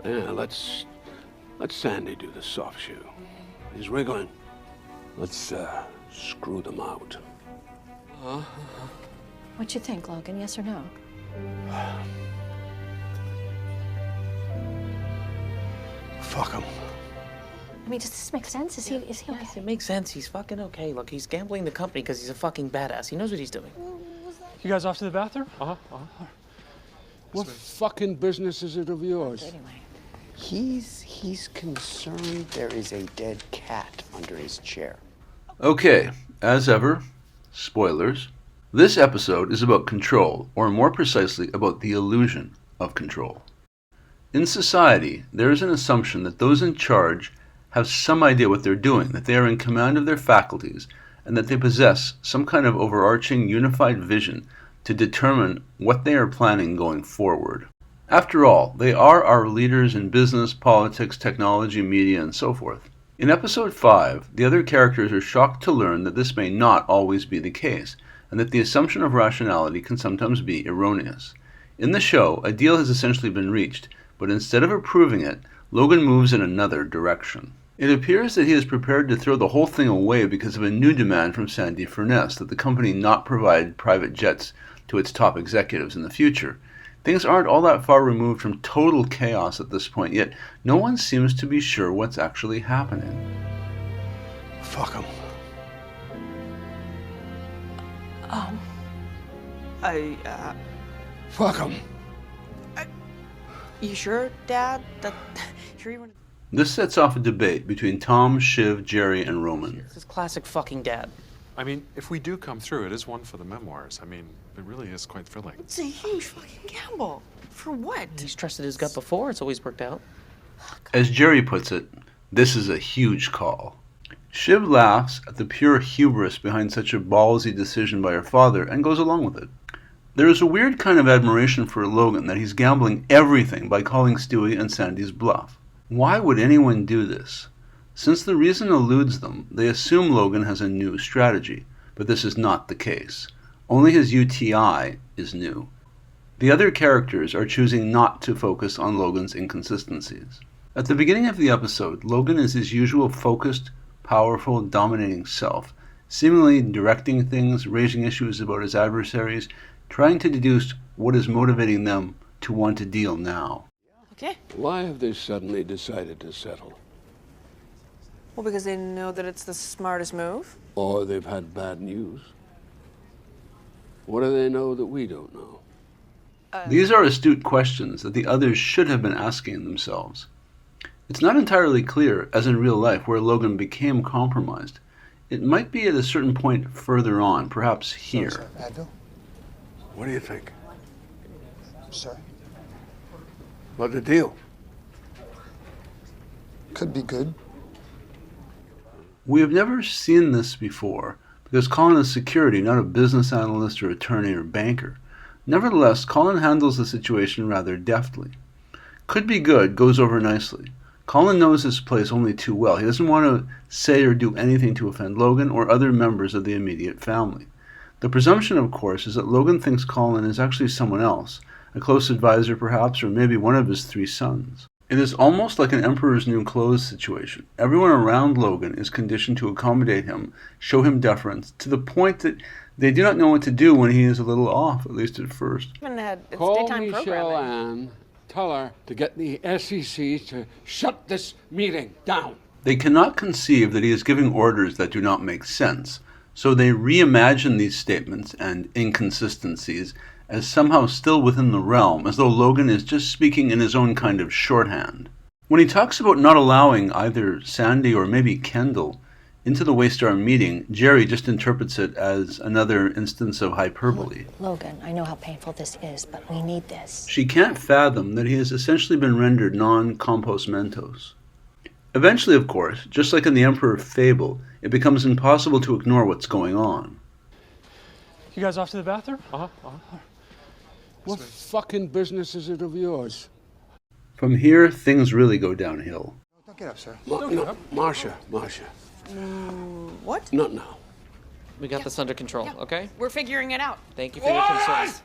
Yeah, let Sandy do the soft shoe. He's wriggling. Let's screw them out. What you think, Logan? Yes or no? Fuck him. I mean, does this make sense? Is he okay? Yes, it makes sense. He's fucking okay. Look, he's gambling the company because he's a fucking badass. He knows what he's doing. You guys off to the bathroom? What fucking business is it of yours? Anyway. He's concerned there is a dead cat under his chair. Okay, as ever, spoilers. This episode is about control, or more precisely, about the illusion of control. In society, there is an assumption that those in charge have some idea what they're doing, that they are in command of their faculties, and that they possess some kind of overarching unified vision to determine what they are planning going forward. After all, they are our leaders in business, politics, technology, media, and so forth. In episode 5, the other characters are shocked to learn that this may not always be the case, and that the assumption of rationality can sometimes be erroneous. In the show, a deal has essentially been reached, but instead of approving it, Logan moves in another direction. It appears that he is prepared to throw the whole thing away because of a new demand from Sandy Furness that the company not provide private jets to its top executives in the future. Things aren't all that far removed from total chaos at this point, yet no one seems to be sure what's actually happening. Fuck him. Fuck him. You sure, Dad? Sure you want to... This sets off a debate between Tom, Shiv, Gerri, and Roman. This is classic fucking Dad. I mean, if we do come through, it is one for the memoirs. I mean, it really is quite thrilling. It's a huge fucking gamble. For what? He's trusted his gut before. It's always worked out. As Gerri puts it, this is a huge call. Shiv laughs at the pure hubris behind such a ballsy decision by her father and goes along with it. There is a weird kind of admiration for Logan that he's gambling everything by calling Stewy and Sandy's bluff. Why would anyone do this? Since the reason eludes them, they assume Logan has a new strategy, but this is not the case. Only his UTI is new. The other characters are choosing not to focus on Logan's inconsistencies. At the beginning of the episode, Logan is his usual focused, powerful, dominating self, seemingly directing things, raising issues about his adversaries, trying to deduce what is motivating them to want to deal now. Okay. Why have they suddenly decided to settle? Well, because they know that it's the smartest move. Or they've had bad news. What do they know that we don't know? These are astute questions that the others should have been asking themselves. It's not entirely clear, as in real life, where Logan became compromised. It might be at a certain point further on, perhaps here. Sorry, Advil? What do you think? Sorry. What's the deal? Could be good. We have never seen this before, because Colin is security, not a business analyst or attorney or banker. Nevertheless, Colin handles the situation rather deftly. Could be good goes over nicely. Colin knows his place only too well. He doesn't want to say or do anything to offend Logan or other members of the immediate family. The presumption, of course, is that Logan thinks Colin is actually someone else, a close advisor perhaps, or maybe one of his 3 sons. It is almost like an Emperor's New Clothes situation. Everyone around Logan is conditioned to accommodate him, show him deference, to the point that they do not know what to do when he is a little off, at least at first. It's Call daytime Michelle programming. Ann. Tell her to get the SEC to shut this meeting down. They cannot conceive that he is giving orders that do not make sense, so they reimagine these statements and inconsistencies as somehow still within the realm, as though Logan is just speaking in his own kind of shorthand. When he talks about not allowing either Sandy or maybe Kendall into the Waystar meeting, Gerri just interprets it as another instance of hyperbole. Logan, I know how painful this is, but we need this. She can't fathom that he has essentially been rendered non-compos mentos. Eventually, of course, just like in the Emperor fable, it becomes impossible to ignore what's going on. You guys off to the bathroom? What fucking business is it of yours? From here, things really go downhill. Don't get up, sir. Marcia. What? Not now. We got this under control, okay? We're figuring it out. Thank you for your concerns.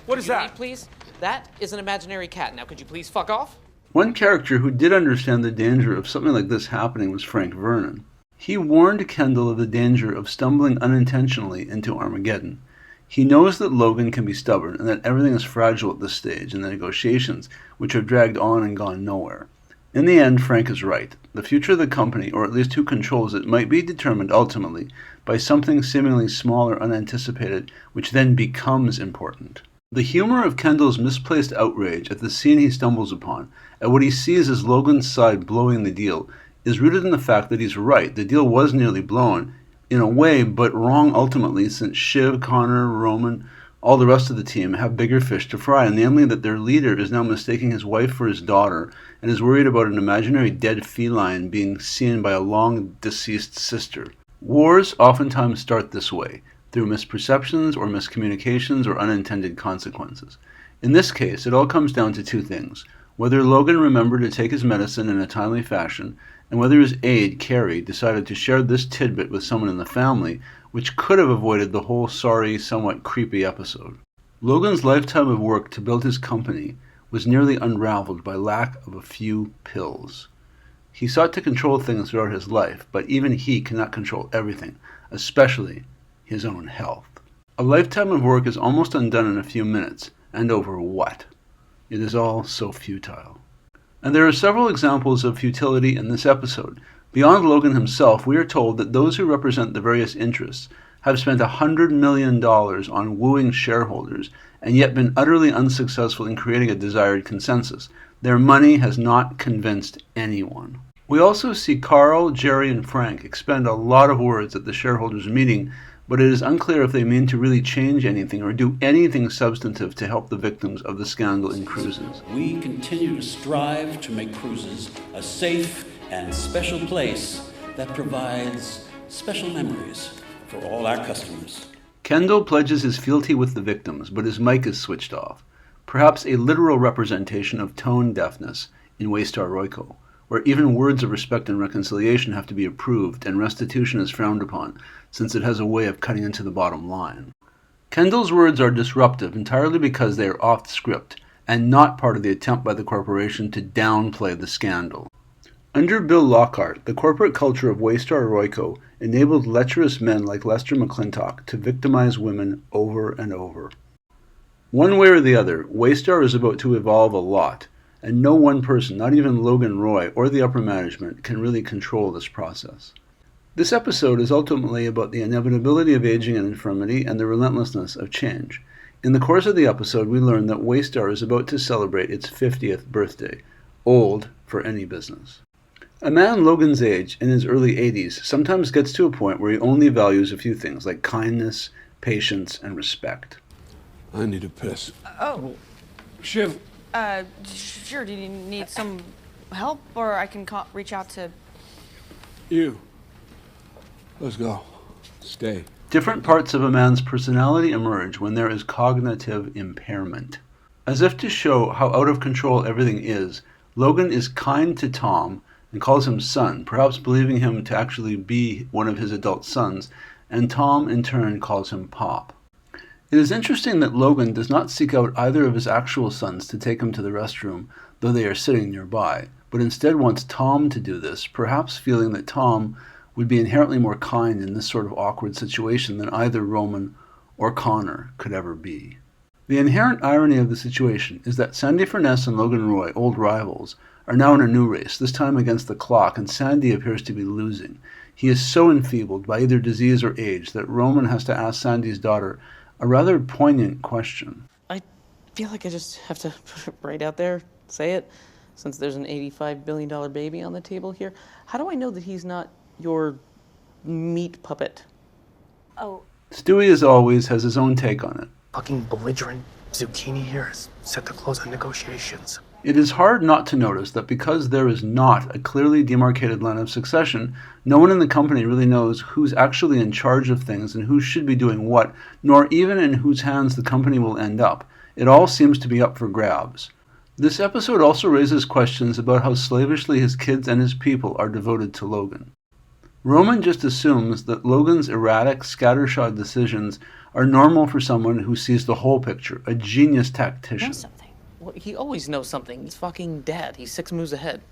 What is that? Please? That is an imaginary cat. Now, could you please fuck off? One character who did understand the danger of something like this happening was Frank Vernon. He warned Kendall of the danger of stumbling unintentionally into Armageddon. He knows that Logan can be stubborn and that everything is fragile at this stage in the negotiations, which have dragged on and gone nowhere. In the end, Frank is right. The future of the company, or at least who controls it, might be determined ultimately by something seemingly small or unanticipated, which then becomes important. The humor of Kendall's misplaced outrage at the scene he stumbles upon, at what he sees as Logan's side blowing the deal, is rooted in the fact that he's right. The deal was nearly blown, in a way, but wrong ultimately, since Shiv, Connor, Roman, all the rest of the team have bigger fish to fry, namely that their leader is now mistaking his wife for his daughter and is worried about an imaginary dead feline being seen by a long-deceased sister. Wars oftentimes start this way, through misperceptions or miscommunications or unintended consequences. In this case, it all comes down to two things: whether Logan remembered to take his medicine in a timely fashion, and whether his aide, Gerri, decided to share this tidbit with someone in the family, which could have avoided the whole sorry, somewhat creepy episode. Logan's lifetime of work to build his company was nearly unraveled by lack of a few pills. He sought to control things throughout his life, but even he cannot control everything, especially his own health. A lifetime of work is almost undone in a few minutes, and over what? It is all so futile. And there are several examples of futility in this episode. Beyond Logan himself, we are told that those who represent the various interests have spent $100 million on wooing shareholders and yet been utterly unsuccessful in creating a desired consensus. Their money has not convinced anyone. We also see Karl, Gerri, and Frank expend a lot of words at the shareholders' meeting, but it is unclear if they mean to really change anything or do anything substantive to help the victims of the scandal in cruises. We continue to strive to make cruises a safe and special place that provides special memories for all our customers. Kendall pledges his fealty with the victims, but his mic is switched off. Perhaps a literal representation of tone deafness in Waystar Royco, where even words of respect and reconciliation have to be approved and restitution is frowned upon, since it has a way of cutting into the bottom line. Kendall's words are disruptive entirely because they are off script and not part of the attempt by the corporation to downplay the scandal. Under Bill Lockhart, the corporate culture of Waystar Royco enabled lecherous men like Lester McClintock to victimize women over and over. One way or the other, Waystar is about to evolve a lot, and no one person, not even Logan Roy or the upper management, can really control this process. This episode is ultimately about the inevitability of aging and infirmity and the relentlessness of change. In the course of the episode, we learn that Waystar is about to celebrate its 50th birthday, old for any business. A man Logan's age, in his early 80s, sometimes gets to a point where he only values a few things like kindness, patience, and respect. I need a piss. Oh, Shiv, sure. Do you need some help, or I can reach out to... you. Let's go. Stay. Different parts of a man's personality emerge when there is cognitive impairment. As if to show how out of control everything is, Logan is kind to Tom and calls him son, perhaps believing him to actually be one of his adult sons, and Tom in turn calls him Pop. It is interesting that Logan does not seek out either of his actual sons to take him to the restroom, though they are sitting nearby, but instead wants Tom to do this, perhaps feeling that Tom would be inherently more kind in this sort of awkward situation than either Roman or Connor could ever be. The inherent irony of the situation is that Sandy Furness and Logan Roy, old rivals, are now in a new race, this time against the clock, and Sandy appears to be losing. He is so enfeebled by either disease or age that Roman has to ask Sandy's daughter a rather poignant question. I feel like I just have to put it right out there, say it, since there's an $85 billion baby on the table here. How do I know that he's not your meat puppet? Oh. Stewy, as always, has his own take on it. Fucking belligerent zucchini here is set to close on negotiations. It is hard not to notice that because there is not a clearly demarcated line of succession, no one in the company really knows who's actually in charge of things and who should be doing what, nor even in whose hands the company will end up. It all seems to be up for grabs. This episode also raises questions about how slavishly his kids and his people are devoted to Logan. Roman just assumes that Logan's erratic, scattershot decisions are normal for someone who sees the whole picture, a genius tactician. Know something. Well, he always knows something. He's fucking dad. He's 6 moves ahead.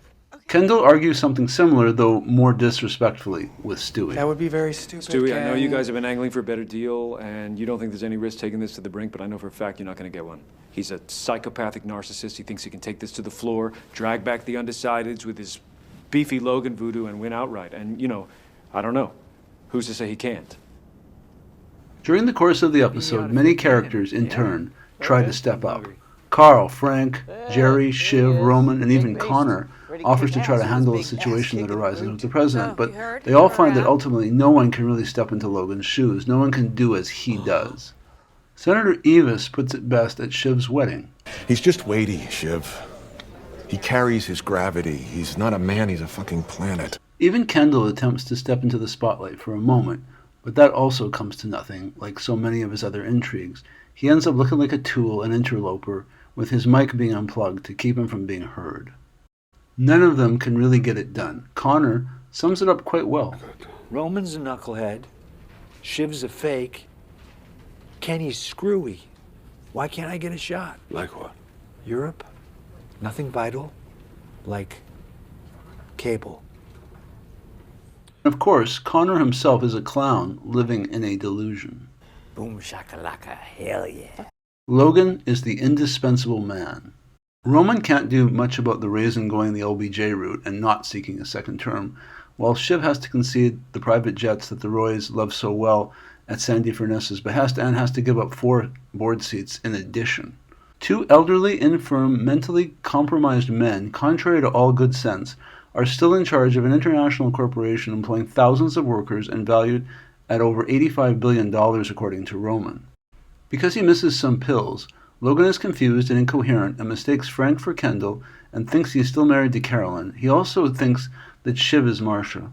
Kendall argues something similar, though more disrespectfully, with Stewy. That would be very stupid. Stewy, I know you Ken. guys have been angling for a better deal, and you don't think there's any risk taking this to the brink, but I know for a fact you're not going to get one. He's a psychopathic narcissist. He thinks he can take this to the floor, drag back the undecideds with his beefy Logan voodoo, and win outright. And, you know, I don't know. Who's to say he can't? During the course of the episode, many characters, in turn, try to step up. Karl, Frank, Gerri, Shiv, Roman, and even Connor offers to try to handle the situation that arises with the president, but they all find that ultimately no one can really step into Logan's shoes. No one can do as he does. Senator Evis puts it best at Shiv's wedding. He's just weighty, Shiv. He carries his gravity. He's not a man, he's a fucking planet. Even Kendall attempts to step into the spotlight for a moment, but that also comes to nothing, like so many of his other intrigues. He ends up looking like a tool, an interloper, with his mic being unplugged to keep him from being heard. None of them can really get it done. Connor sums it up quite well. Roman's a knucklehead. Shiv's a fake. Kenny's screwy. Why can't I get a shot? Like what? Europe? Nothing vital? Like cable. Of course, Connor himself is a clown living in a delusion. Boom shakalaka, hell yeah. Logan is the indispensable man. Roman can't do much about the Raisin going the LBJ route and not seeking a second term, while Shiv has to concede the private jets that the Roys love so well at Sandy Furness's behest and has to give up 4 board seats in addition. 2 elderly, infirm, mentally compromised men, contrary to all good sense, are still in charge of an international corporation employing thousands of workers and valued at over $85 billion according to Roman. Because he misses some pills, Logan is confused and incoherent and mistakes Frank for Kendall and thinks he is still married to Carolyn. He also thinks that Shiv is Marcia.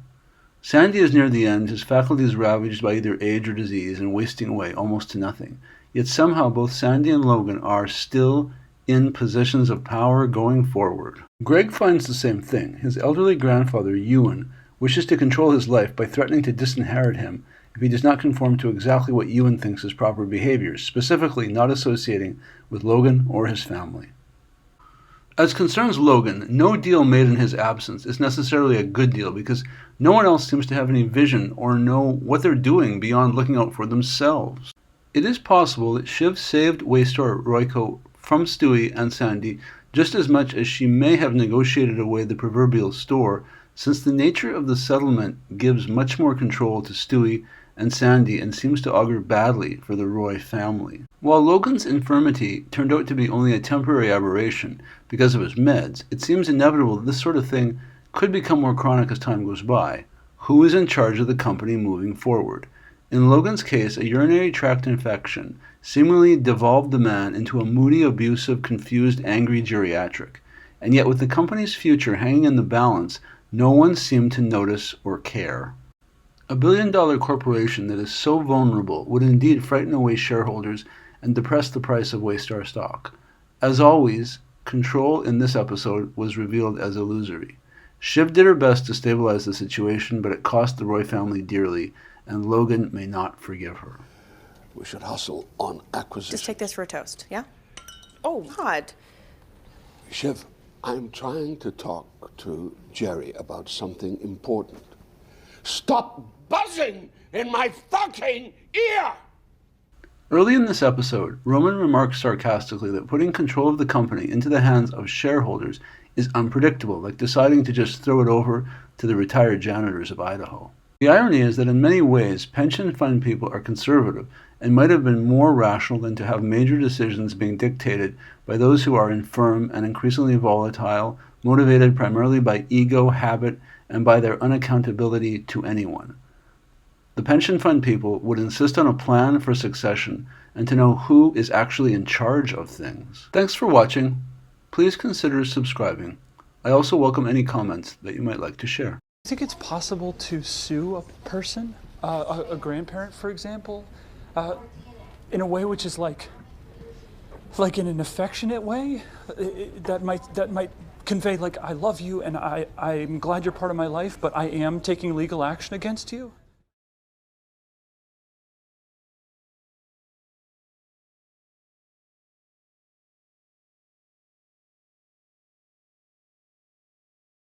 Sandy is near the end, his faculties ravaged by either age or disease and wasting away almost to nothing. Yet somehow both Sandy and Logan are still in positions of power going forward. Greg finds the same thing. His elderly grandfather, Ewan, wishes to control his life by threatening to disinherit him if he does not conform to exactly what Ewan thinks is proper behavior, specifically not associating with Logan or his family. As concerns Logan, no deal made in his absence is necessarily a good deal because no one else seems to have any vision or know what they're doing beyond looking out for themselves. It is possible that Shiv saved Waystar Royco from Stewy and Sandy just as much as she may have negotiated away the proverbial store, since the nature of the settlement gives much more control to Stewy and Sandy and seems to augur badly for the Roy family. While Logan's infirmity turned out to be only a temporary aberration because of his meds, it seems inevitable that this sort of thing could become more chronic as time goes by. Who is in charge of the company moving forward? In Logan's case, a urinary tract infection seemingly devolved the man into a moody, abusive, confused, angry geriatric. And yet with the company's future hanging in the balance, no one seemed to notice or care. A billion-dollar corporation that is so vulnerable would indeed frighten away shareholders and depress the price of Waystar stock. As always, control in this episode was revealed as illusory. Shiv did her best to stabilize the situation, but it cost the Roy family dearly, and Logan may not forgive her. We should hustle on acquisition. Just take this for a toast, yeah? Oh, God. Shiv, I'm trying to talk to Gerri about something important. Stop buzzing in my fucking ear! Early in this episode, Roman remarks sarcastically that putting control of the company into the hands of shareholders is unpredictable, like deciding to just throw it over to the retired Janitors of Idaho. The irony is that in many ways, pension fund people are conservative and might have been more rational than to have major decisions being dictated by those who are infirm and increasingly volatile, motivated primarily by ego, habit, and by their unaccountability to anyone. The pension fund people would insist on a plan for succession and to know who is actually in charge of things. Thanks for watching. Please consider subscribing. I also welcome any comments that you might like to share. I think it's possible to sue a person, a grandparent, for example, in a way which is like in an affectionate way that might convey like, I love you and I'm glad you're part of my life, but I am taking legal action against you.